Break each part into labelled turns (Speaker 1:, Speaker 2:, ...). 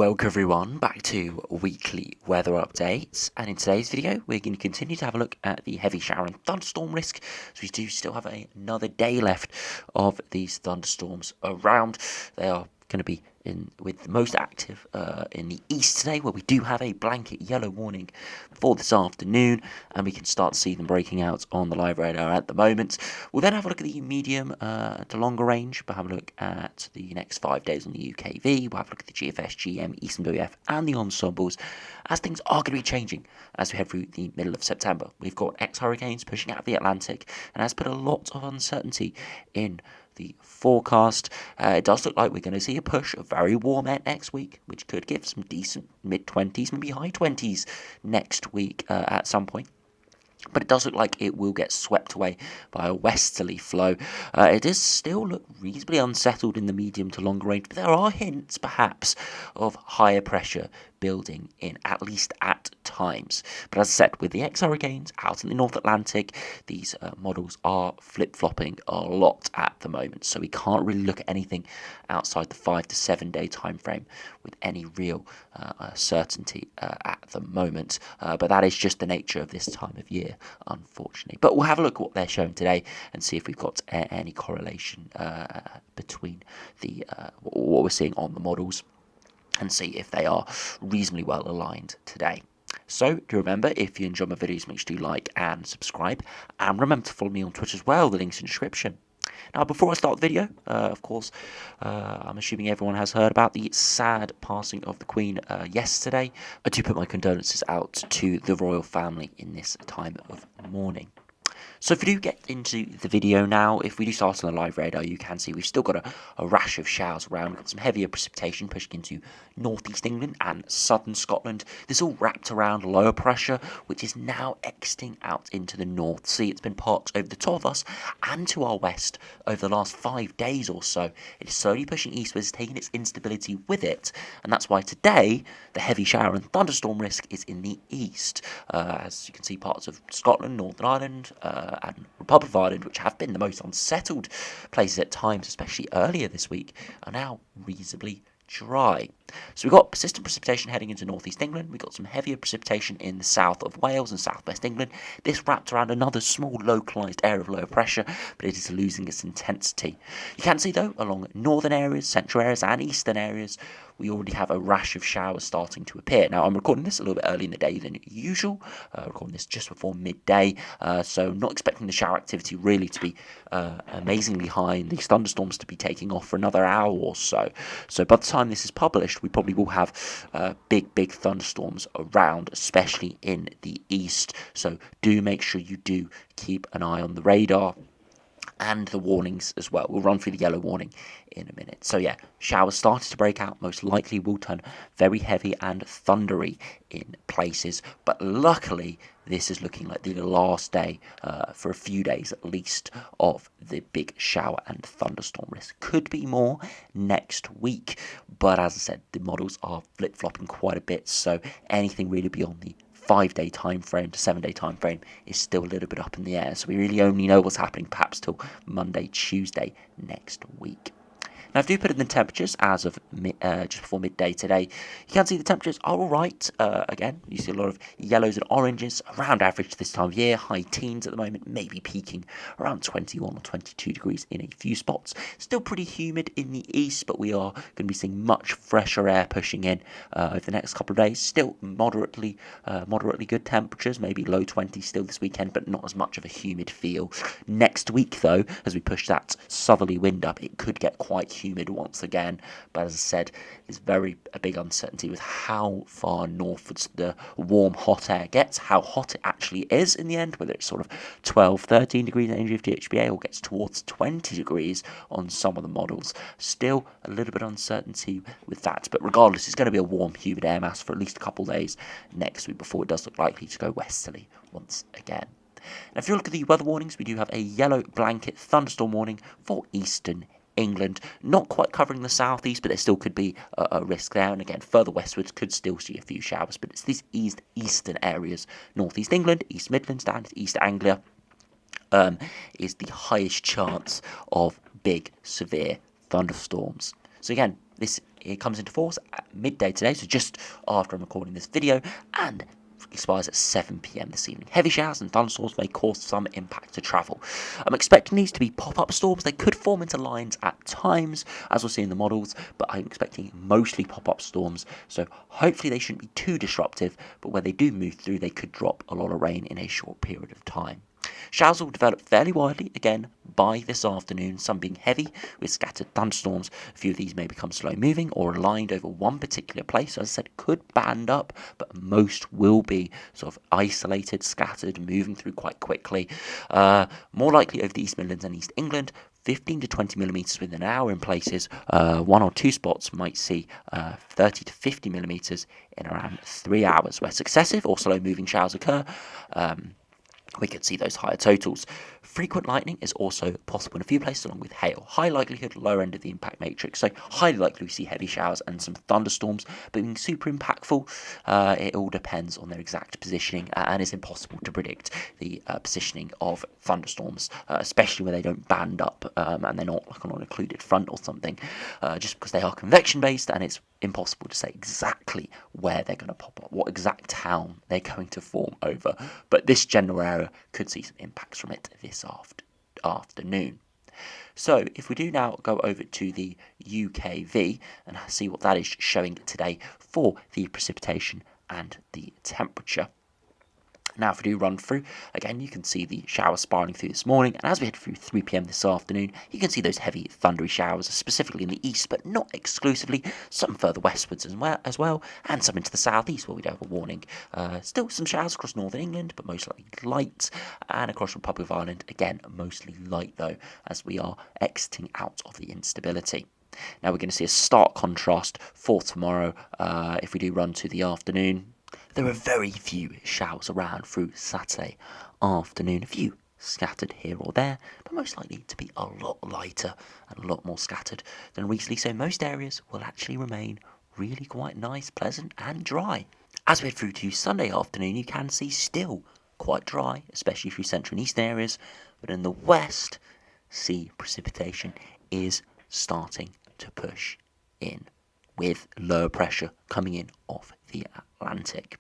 Speaker 1: Welcome everyone back to weekly weather updates, and in today's video we're going to continue to have a look at the heavy shower and thunderstorm risk, as we do still have another day left of these thunderstorms around. They are going to be with the most active in the east today, where we do have a blanket yellow warning for this afternoon, and we can start to see them breaking out on the live radar at the moment. We'll then have a look at the medium to longer range. We'll have a look at the next 5 days on the UKV. We'll have a look at the GFS, GM, ECMWF and the Ensembles, as things are going to be changing as we head through the middle of September. We've got ex-hurricanes pushing out of the Atlantic, and has put a lot of uncertainty in the forecast. It does look like we're going to see a push of very warm air next week, which could give some decent mid-20s, maybe high 20s next week at some point. But it does look like it will get swept away by a westerly flow. It does still look reasonably unsettled in the medium to longer range, but there are hints, perhaps, of higher pressure building in, at least at times. But as I said, with the ex-hurricanes out in the North Atlantic, these models are flip-flopping a lot at the moment, so we can't really look at anything outside the 5 to 7 day time frame with any real certainty at the moment. But that is just the nature of this time of year, unfortunately. But we'll have a look at what they're showing today and see if we've got any correlation between the what we're seeing on the models, and see if they are reasonably well aligned today. So do remember, if you enjoy my videos, make sure you like and subscribe, and remember to follow me on Twitter as well. The link's in the description. Now, before I start the video, of course, I'm assuming everyone has heard about the sad passing of the Queen yesterday. I do put my condolences out to the royal family in this time of mourning. So if we do get into the video now, if we do start on the live radar, you can see we've still got a rash of showers around. We've got some heavier precipitation pushing into northeast England and southern Scotland. This all wrapped around lower pressure, which is now exiting out into the North Sea. It's been parked over the top of us and to our west over the last 5 days or so. It is slowly pushing eastwards, taking its instability with it, and that's why today the heavy shower and thunderstorm risk is in the east. As you can see, parts of Scotland, Northern Ireland, and Republic of Ireland, which have been the most unsettled places at times, especially earlier this week, are now reasonably dry. So we've got persistent precipitation heading into northeast England. We've got some heavier precipitation in the south of Wales and southwest England. This wrapped around another small localised area of low pressure, but it is losing its intensity. You can see, though, along northern areas, central areas and eastern areas, we already have a rash of showers starting to appear. Now, I'm recording this a little bit early in the day than usual, recording this just before midday, so not expecting the shower activity really to be amazingly high and these thunderstorms to be taking off for another hour or so. So by the time this is published, we probably will have big thunderstorms around, especially in the east. So do make sure you do keep an eye on the radar and the warnings as well. We'll run through the yellow warning in a minute. So yeah, showers started to break out, most likely will turn very heavy and thundery in places, but luckily this is looking like the last day for a few days at least of the big shower and thunderstorm risk. Could be more next week, but as I said, the models are flip-flopping quite a bit, so anything really beyond the 5 day time frame to 7 day time frame is still a little bit up in the air, so we really only know what's happening perhaps till Monday, Tuesday next week. Now, if I do put in the temperatures as of just before midday today, you can see the temperatures are alright. Again, you see a lot of yellows and oranges, around average this time of year, high teens at the moment, maybe peaking around 21 or 22 degrees in a few spots. Still pretty humid in the east, but we are going to be seeing much fresher air pushing in over the next couple of days. Still moderately good temperatures, maybe low 20s still this weekend, but not as much of a humid feel. Next week, though, as we push that southerly wind up, it could get quite humid once again, but as I said, there's a big uncertainty with how far northwards the warm hot air gets, how hot it actually is in the end, whether it's sort of 12-13 degrees in NGFT-HBA or gets towards 20 degrees on some of the models. Still a little bit of uncertainty with that, but regardless, it's going to be a warm humid air mass for at least a couple of days next week before it does look likely to go westerly once again. Now, if you look at the weather warnings, we do have a yellow blanket thunderstorm warning for eastern England, not quite covering the southeast, but there still could be a risk there, and again further westwards could still see a few showers, but it's these eastern areas, northeast England, East Midlands down to East Anglia, is the highest chance of big severe thunderstorms. So again, it comes into force at midday today, so just after I'm recording this video, and expires at 7 p.m. this evening. Heavy showers and thunderstorms may cause some impact to travel. I'm expecting these to be pop-up storms. They could form into lines at times, as we'll see in the models, but I'm expecting mostly pop-up storms, so hopefully they shouldn't be too disruptive, but when they do move through, they could drop a lot of rain in a short period of time. Showers will develop fairly widely, again, by this afternoon, some being heavy with scattered thunderstorms. A few of these may become slow moving or aligned over one particular place. As I said, could band up, but most will be sort of isolated, scattered, moving through quite quickly. More likely over the East Midlands and East England. 15 to 20 millimetres within an hour in places. One or two spots might see 30 to 50 millimetres in around 3 hours. Where successive or slow moving showers occur, we could see those higher totals. Frequent lightning is also possible in a few places along with hail. High likelihood, lower end of the impact matrix. So highly likely we see heavy showers and some thunderstorms, but being super impactful, it all depends on their exact positioning, and it's impossible to predict the positioning of thunderstorms, especially when they don't band up and they're not like on an occluded front or something, just because they are convection based, and it's impossible to say exactly where they're going to pop up, what exact town they're going to form over, but this general area could see some impacts from it this afternoon. So if we do now go over to the UKV and see what that is showing today for the precipitation and the temperature. Now, if we do run through, again, you can see the showers spiralling through this morning, and as we head through 3 p.m. this afternoon, you can see those heavy thundery showers, specifically in the east, but not exclusively, some further westwards as well, and some into the southeast, where we do have a warning. Still some showers across northern England, but most likely light, and across Republic of Ireland, again, mostly light, though, as we are exiting out of the instability. Now, we're going to see a stark contrast for tomorrow, if we do run to the afternoon. There are very few showers around through Saturday afternoon, a few scattered here or there, but most likely to be a lot lighter and a lot more scattered than recently, so most areas will actually remain really quite nice, pleasant and dry. As we head through to Sunday afternoon, you can see still quite dry, especially through central and eastern areas, but in the west, see precipitation is starting to push in, with lower pressure coming in off the Atlantic.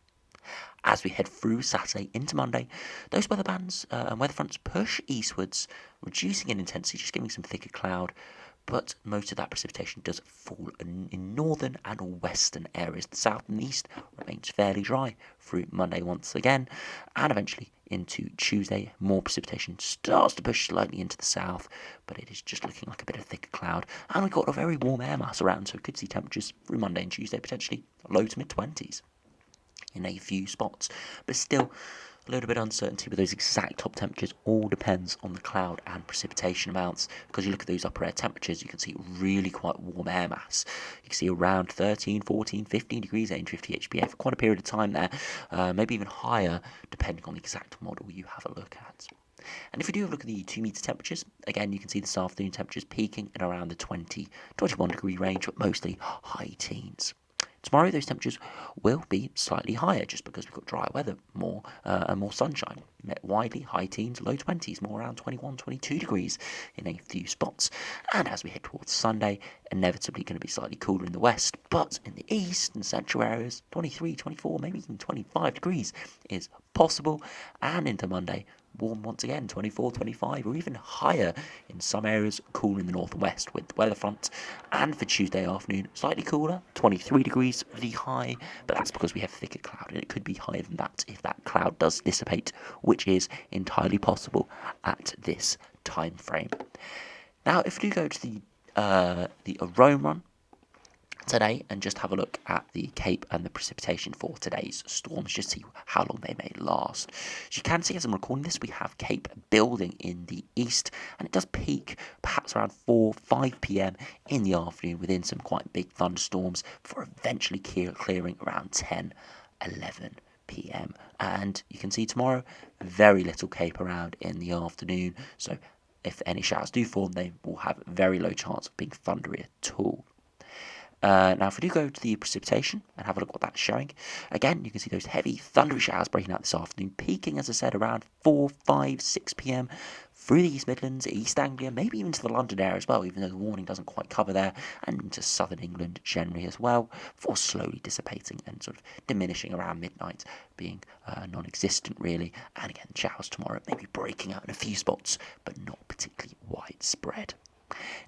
Speaker 1: As we head through Saturday into Monday, those weather bands and weather fronts push eastwards, reducing in intensity, just giving some thicker cloud, but most of that precipitation does fall in northern and western areas. The south and east remains fairly dry through Monday once again, and eventually into Tuesday, more precipitation starts to push slightly into the south, but it is just looking like a bit of thicker cloud, and we've got a very warm air mass around, so we could see temperatures through Monday and Tuesday potentially low to mid-20s in a few spots, but still a little bit of uncertainty with those exact top temperatures. All depends on the cloud and precipitation amounts, because you look at those upper air temperatures, you can see really quite warm air mass. You can see around 13, 14, 15 degrees at 50 HPA for quite a period of time there, maybe even higher depending on the exact model you have a look at. And if we do have a look at the 2 meter temperatures, again you can see this afternoon temperatures peaking at around the 20, 21 degree range, but mostly high teens. Tomorrow those temperatures will be slightly higher, just because we've got drier weather more and more sunshine. Met widely, high teens, low 20s, more around 21, 22 degrees in a few spots. And as we head towards Sunday, inevitably going to be slightly cooler in the west, but in the east and central areas, 23, 24, maybe even 25 degrees is possible. And into Monday, warm once again, 24, 25, or even higher in some areas, cooler in the north and west with the weather front. And for Tuesday afternoon, slightly cooler, 23 degrees for the high, but that's because we have thicker cloud, and it could be higher than that if that cloud does dissipate, which is entirely possible at this time frame. Now, if we do go to the AROME run today and just have a look at the Cape and the precipitation for today's storms, just see how long they may last. As you can see, as I'm recording this, we have Cape building in the east, and it does peak perhaps around 4-5 p.m. in the afternoon within some quite big thunderstorms, before eventually clearing around 10-11 p.m. And you can see tomorrow, very little Cape around in the afternoon, so if any showers do form, they will have very low chance of being thundery at all. Now, if we do go to the precipitation and have a look what that's showing, again, you can see those heavy thundery showers breaking out this afternoon, peaking, as I said, around 4, 5, 6 p.m. through the East Midlands, East Anglia, maybe even to the London area as well, even though the warning doesn't quite cover there, and into southern England generally as well, before slowly dissipating and sort of diminishing around midnight, being non-existent really. And again, showers tomorrow, maybe breaking out in a few spots, but not particularly widespread.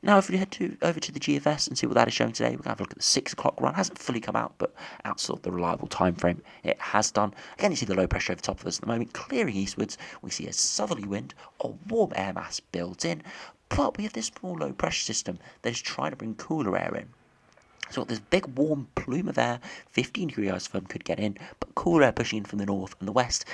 Speaker 1: Now, if we head over to the GFS and see what that is showing today, we're going to have a look at the 6 o'clock run. It hasn't fully come out, but outside the reliable time frame, it has done. Again, you see the low pressure over the top of us at the moment, clearing eastwards. We see a southerly wind, a warm air mass built in, but we have this small low pressure system that is trying to bring cooler air in. So this big warm plume of air, 15-degree isotherm could get in, but cooler air pushing in from the north and the west.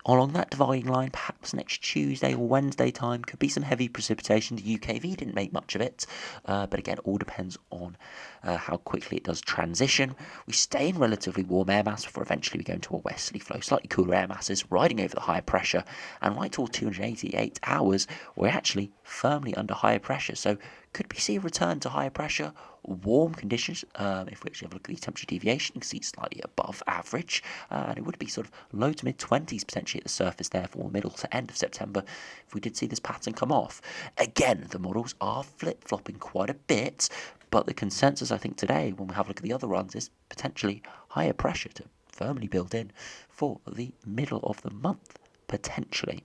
Speaker 1: Along that dividing line, perhaps next Tuesday or Wednesday time, could be some heavy precipitation. The UKV didn't make much of it, but again, all depends on how quickly it does transition. We stay in relatively warm air mass before eventually we go into a westerly flow, slightly cooler air masses, riding over the higher pressure, and right till 288 hours, we're actually firmly under higher pressure. So could we see a return to higher pressure, warm conditions? If we actually have a look at the temperature deviation, you can see slightly above average, and it would be sort of low to mid 20s potentially at the surface there for middle to end of September if we did see this pattern come off. Again, the models are flip-flopping quite a bit, but the consensus I think today, when we have a look at the other runs, is potentially higher pressure to firmly build in for the middle of the month, potentially.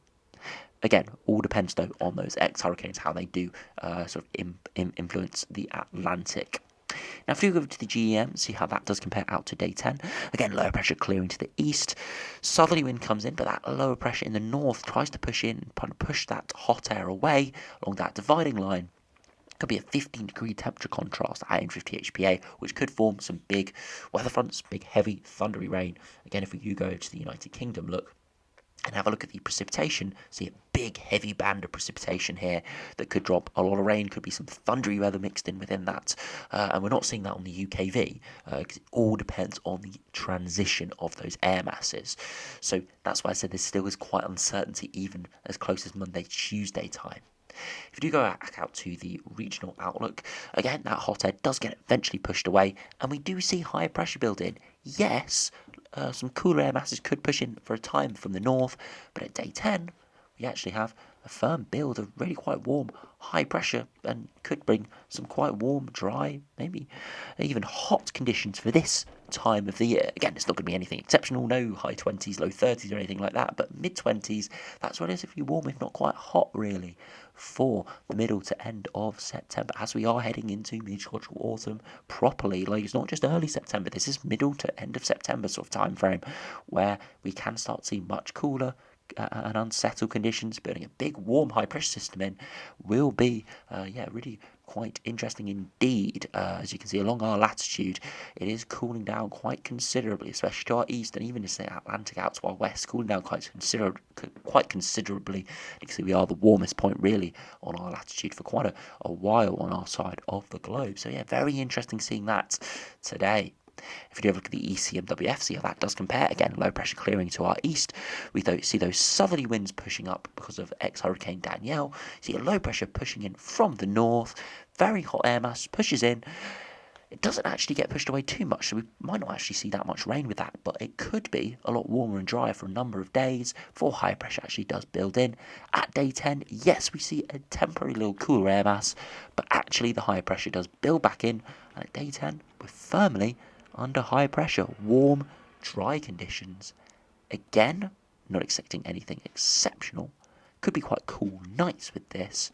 Speaker 1: Again, all depends though on those ex-hurricanes, how they do sort of influence the Atlantic. Now, if we go over to the GEM, see how that does compare out to day 10. Again, lower pressure clearing to the east. Southerly wind comes in, but that lower pressure in the north tries to push in, push that hot air away along that dividing line. Could be a 15-degree temperature contrast at 850 HPA, which could form some big weather fronts, big heavy thundery rain. Again, if we do go to the United Kingdom, look, and have a look at the precipitation, see a big heavy band of precipitation here that could drop a lot of rain, could be some thundery weather mixed in within that, and we're not seeing that on the UKV because it all depends on the transition of those air masses. So that's why I said there still is quite uncertainty even as close as Monday, Tuesday time. If you do go back out to the regional outlook, again, that hot air does get eventually pushed away, and we do see higher pressure build in. Yes, some cooler air masses could push in for a time from the north, but at day 10, we actually have a firm build of really quite warm, high pressure, and could bring some quite warm, dry, maybe even hot conditions for this time of the year. Again, it's not going to be anything exceptional, no high 20s, low 30s or anything like that, but mid 20s, that's relatively warm, if not quite hot really, for the middle to end of September, as we are heading into meteorological autumn properly. Like, it's not just early September, this is middle to end of September sort of time frame, where we can start to see much cooler and unsettled conditions. Building a big warm high pressure system in will be really quite interesting indeed. As you can see along our latitude, it is cooling down quite considerably, especially to our east and even the Atlantic out to our west, cooling down quite considerably. You can see we are the warmest point really on our latitude for quite a while on our side of the globe. So yeah, very interesting seeing that today. If we do have a look at the ECMWF, see how that does compare. Again, low pressure clearing to our east. We see those southerly winds pushing up because of ex-hurricane Danielle. See a low pressure pushing in from the north. Very hot air mass pushes in. It doesn't actually get pushed away too much, so we might not actually see that much rain with that, but it could be a lot warmer and drier for a number of days before high pressure actually does build in. At day 10, yes, we see a temporary little cooler air mass, but actually the high pressure does build back in, and at day 10, we're firmly under high pressure, warm, dry conditions. Again, not expecting anything exceptional. Could be quite cool nights with this,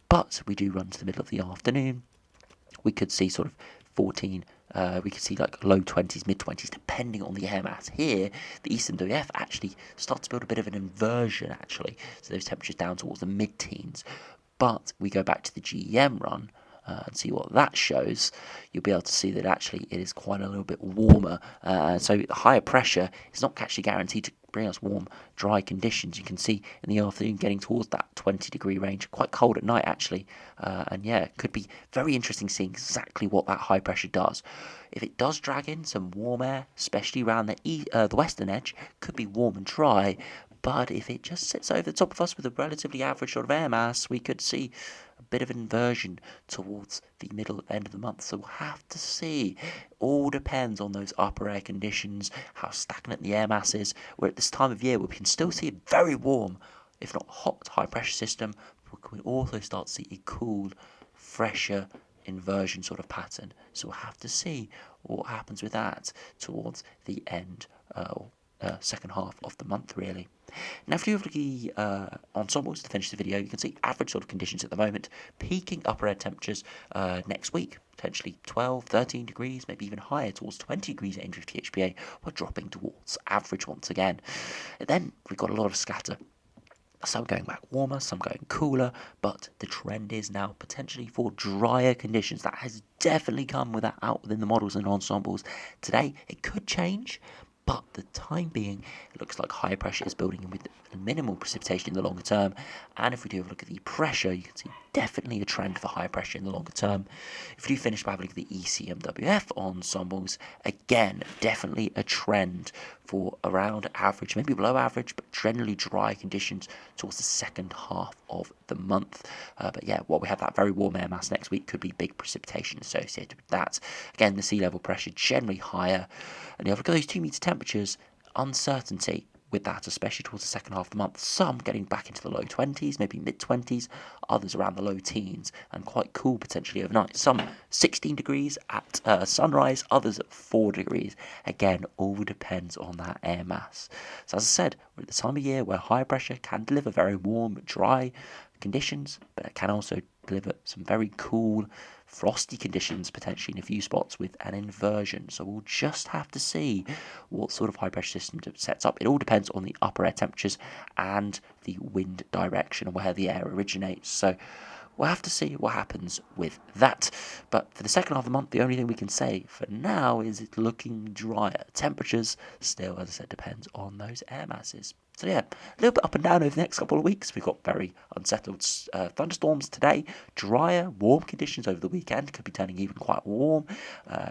Speaker 1: but we do run to the middle of the afternoon. We could see sort of 14, we could see like low 20s, mid 20s, depending on the air mass. Here, the ECMWF actually starts to build a bit of an inversion actually, so those temperatures down towards the mid-teens. But we go back to the GEM run, and see what that shows, you'll be able to see that actually it is quite a little bit warmer. So the higher pressure is not actually guaranteed to bring us warm, dry conditions. You can see in the afternoon getting towards that 20-degree range, quite cold at night actually. And yeah, it could be very interesting seeing exactly what that high pressure does. If it does drag in some warm air, especially around the western edge, could be warm and dry. But if it just sits over the top of us with a relatively average sort of air mass, we could see a bit of inversion towards the middle end of the month. So we'll have to see. All depends on those upper air conditions, how stagnant the air mass is. We're at this time of year where we can still see a very warm, if not hot, high pressure system. But we can also start to see a cool, fresher inversion sort of pattern. So we'll have to see what happens with that towards the end second half of the month, really. Now, if you look at the ensembles to finish the video, you can see average sort of conditions at the moment, peaking upper air temperatures next week, potentially 12, 13 degrees, maybe even higher towards 20 degrees at 850 HPA, we're dropping towards average once again. And then we've got a lot of scatter. Some going back warmer, some going cooler, but the trend is now potentially for drier conditions. That has definitely come out within the models and ensembles. Today, it could change, but the time being, it looks like high pressure is building in with minimal precipitation in the longer term. And if we do have a look at the pressure, you can see definitely a trend for high pressure in the longer term. If we do finish by having a look at the ECMWF ensembles, again, definitely a trend for around average, maybe below average, but generally dry conditions towards the second half of the month. But yeah, what we have that very warm air mass next week could be big precipitation associated with that. Again, the sea level pressure generally higher. And you have a look at those 2 meter temperatures, uncertainty with that, especially towards the second half of the month. Some getting back into the low 20s, maybe mid 20s, others around the low teens, and quite cool potentially overnight. Some 16 degrees at sunrise, others at 4 degrees. Again, all depends on that air mass. So as I said, we're at the time of year where high pressure can deliver very warm, dry conditions, but it can also deliver some very cool, frosty conditions potentially in a few spots with an inversion. So we'll just have to see what sort of high pressure system it sets up. It all depends on the upper air temperatures and the wind direction and where the air originates. So we'll have to see what happens with that. But for the second half of the month, the only thing we can say for now is it's looking drier. Temperatures still, as I said, depends on those air masses. So yeah, a little bit up and down over the next couple of weeks. We've got very unsettled thunderstorms today, drier, warm conditions over the weekend, could be turning even quite warm.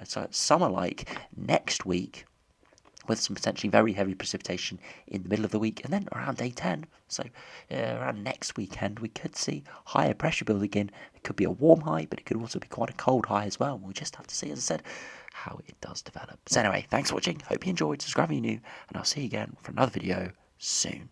Speaker 1: So it's summer-like next week, with some potentially very heavy precipitation in the middle of the week, and then around day 10, so around next weekend, we could see higher pressure building in. It could be a warm high, but it could also be quite a cold high as well. We'll just have to see, as I said, how it does develop. So anyway, thanks for watching. Hope you enjoyed. Subscribe if you're new, and I'll see you again for another video soon.